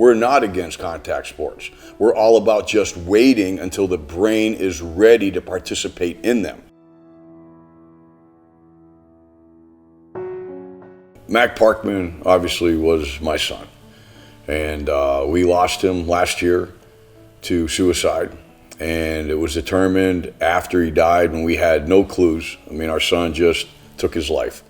We're not against contact sports. We're all about just waiting until the brain is ready to participate in them. Mac Parkman obviously was my son, and we lost him last year to suicide, and it was determined after he died when we had no clues. I mean, our son just took his life.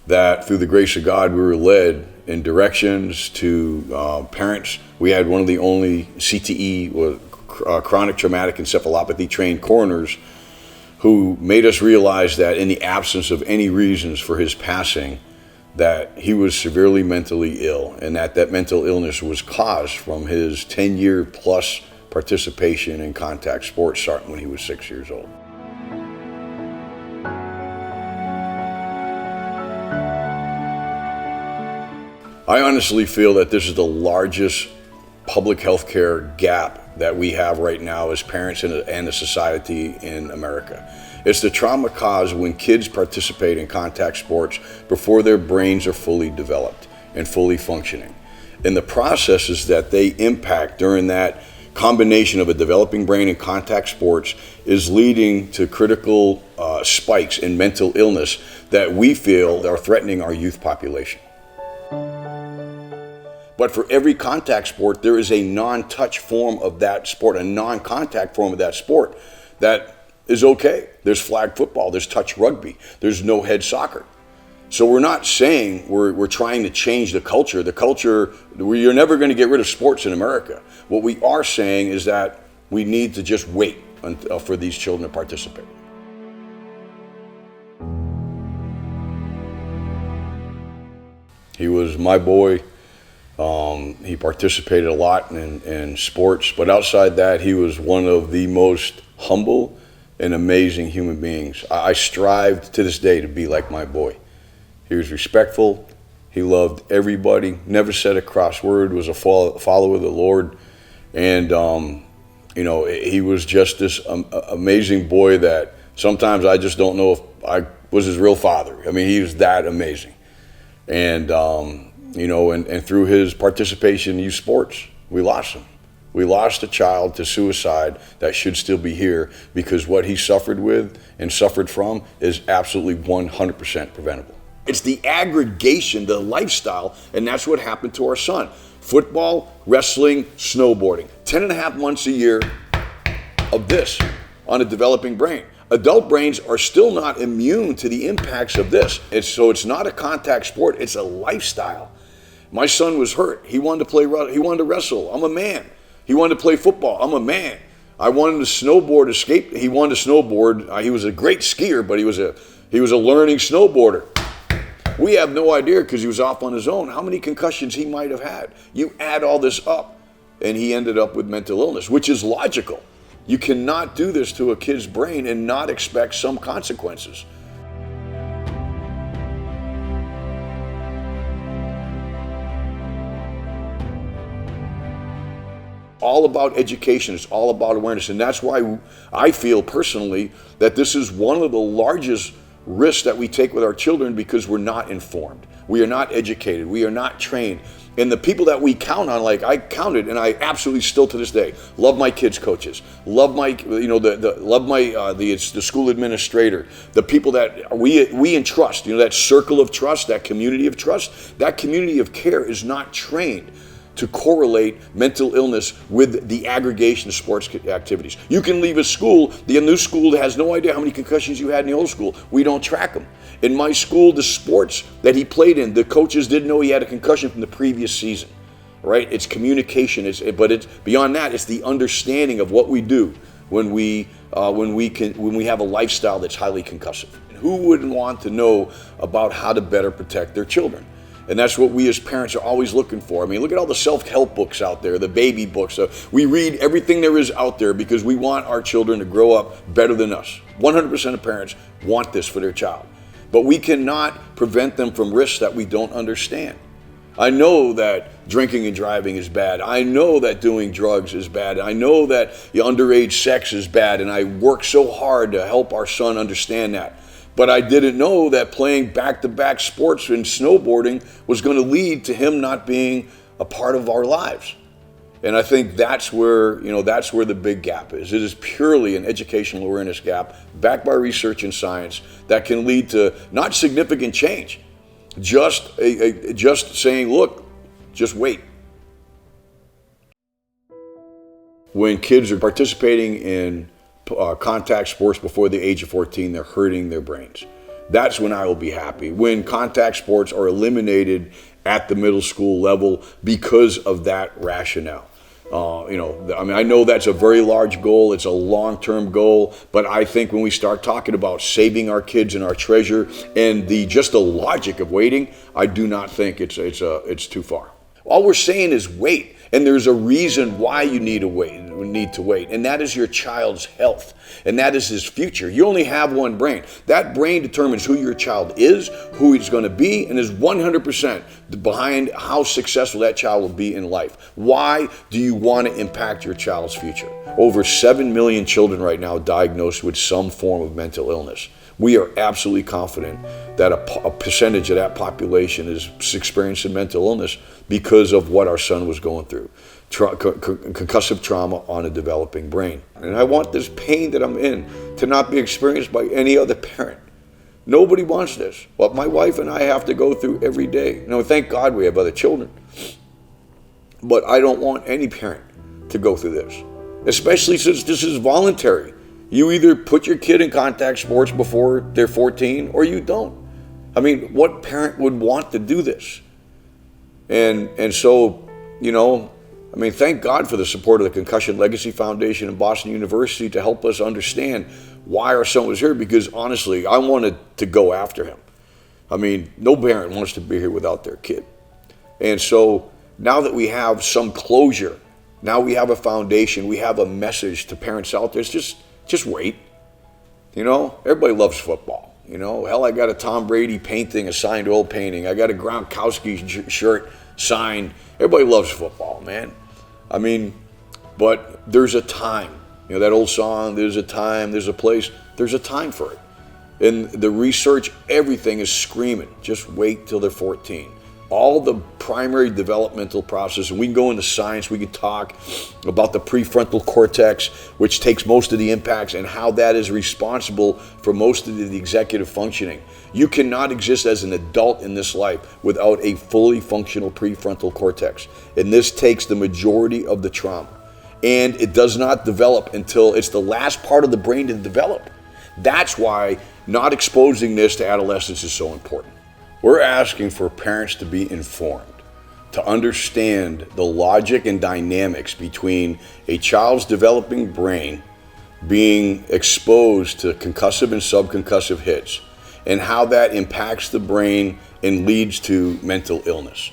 That through the grace of God, we were led in directions to parents. We had one of the only CTE, chronic traumatic encephalopathy trained coroners, who made us realize that in the absence of any reasons for his passing, that he was severely mentally ill, and that mental illness was caused from his 10-year plus participation in contact sports starting when he was 6 years old. I honestly feel that this is the largest public health care gap that we have right now as parents and the society in America. It's the trauma caused when kids participate in contact sports before their brains are fully developed and fully functioning. And the processes that they impact during that combination of a developing brain and contact sports is leading to critical spikes in mental illness that we feel are threatening our youth population. But for every contact sport, there is a non-touch form of that sport, a non-contact form of that sport that is okay. There's flag football, there's touch rugby, there's no head soccer. So we're not saying we're trying to change the culture. The culture, you're never going to get rid of sports in America. What we are saying is that we need to just wait for these children to participate. He was my boy. He participated a lot in sports, but outside that, he was one of the most humble and amazing human beings. I strive to this day to be like my boy. He was respectful. He loved everybody, never said a cross word, was a follower of the Lord. And, he was just this amazing boy that sometimes I just don't know if I was his real father. I mean, he was that amazing. And, and through his participation in youth sports, we lost him. We lost a child to suicide that should still be here because what he suffered with and suffered from is absolutely 100% preventable. It's the aggregation, the lifestyle, and that's what happened to our son. Football, wrestling, snowboarding. 10 and a half months a year of this on a developing brain. Adult brains are still not immune to the impacts of this. It's not a contact sport, it's a lifestyle. My son was hurt. He wanted to wrestle. I'm a man. He wanted to play football. I'm a man. I wanted to snowboard, escape. He wanted to snowboard. He was a great skier, but he was a learning snowboarder. We have no idea because he was off on his own how many concussions he might have had. You add all this up, and he ended up with mental illness, which is logical. You cannot do this to a kid's brain and not expect some consequences. All about education, it's all about awareness, and that's why I feel personally that this is one of the largest risks that we take with our children because we're not informed. We are not educated. We are not trained. And the people that we count on, like I counted, and I absolutely still to this day love my kids' coaches, love my, the school administrator, the people that we entrust, that circle of trust, that community of trust, that community of care is not trained to correlate mental illness with the aggregation of sports activities. You can leave a school, the new school has no idea how many concussions you had in the old school. We don't track them. In my school, the sports that he played in, the coaches didn't know he had a concussion from the previous season, right? It's communication, but it's beyond that, it's the understanding of what we do when we have a lifestyle that's highly concussive. And who wouldn't want to know about how to better protect their children? And that's what we as parents are always looking for. I mean, look at all the self-help books out there, the baby books. We read everything there is out there because we want our children to grow up better than us. 100% of parents want this for their child. But we cannot prevent them from risks that we don't understand. I know that drinking and driving is bad. I know that doing drugs is bad. I know that the underage sex is bad. And I work so hard to help our son understand that. But I didn't know that playing back-to-back sports and snowboarding was going to lead to him not being a part of our lives. And I think that's where, that's where the big gap is. It is purely an educational awareness gap backed by research and science that can lead to not significant change, just saying, look, just wait. When kids are participating in contact sports before the age of 14, they're hurting their brains. That's when I will be happy. When contact sports are eliminated at the middle school level because of that rationale. I know that's a very large goal. It's a long-term goal, but I think when we start talking about saving our kids and our treasure and just the logic of waiting, I do not think it's too far. All we're saying is wait, and there's a reason why you need to wait, and that is your child's health, and that is his future. You only have one brain. That brain determines who your child is, who he's going to be, and is 100% behind how successful that child will be in life. Why do you want to impact your child's future? Over 7 million children right now diagnosed with some form of mental illness. We are absolutely confident that a percentage of that population is experiencing mental illness because of what our son was going through. Concussive trauma on a developing brain. And I want this pain that I'm in to not be experienced by any other parent. Nobody wants this. What my wife and I have to go through every day. Thank God we have other children. But I don't want any parent to go through this, especially since this is voluntary. You either put your kid in contact sports before they're 14 or you don't. What parent would want to do this? And so, thank God for the support of the Concussion Legacy Foundation and Boston University to help us understand why our son was here, because honestly, I wanted to go after him. No parent wants to be here without their kid. And so now that we have some closure, now we have a foundation, we have a message to parents out there. It's just wait. Everybody loves football. Hell, I got a Tom Brady painting, a signed oil painting. I got a Gronkowski shirt signed. Everybody loves football, man. But there's a time. That old song, there's a time, there's a place. There's a time for it. And the research, everything is screaming, just wait till they're 14. All the primary developmental process, and we can go into science, we can talk about the prefrontal cortex, which takes most of the impacts and how that is responsible for most of the executive functioning. You cannot exist as an adult in this life without a fully functional prefrontal cortex. And this takes the majority of the trauma. And it does not develop until it's the last part of the brain to develop. That's why not exposing this to adolescents is so important. We're asking for parents to be informed, to understand the logic and dynamics between a child's developing brain being exposed to concussive and subconcussive hits and how that impacts the brain and leads to mental illness.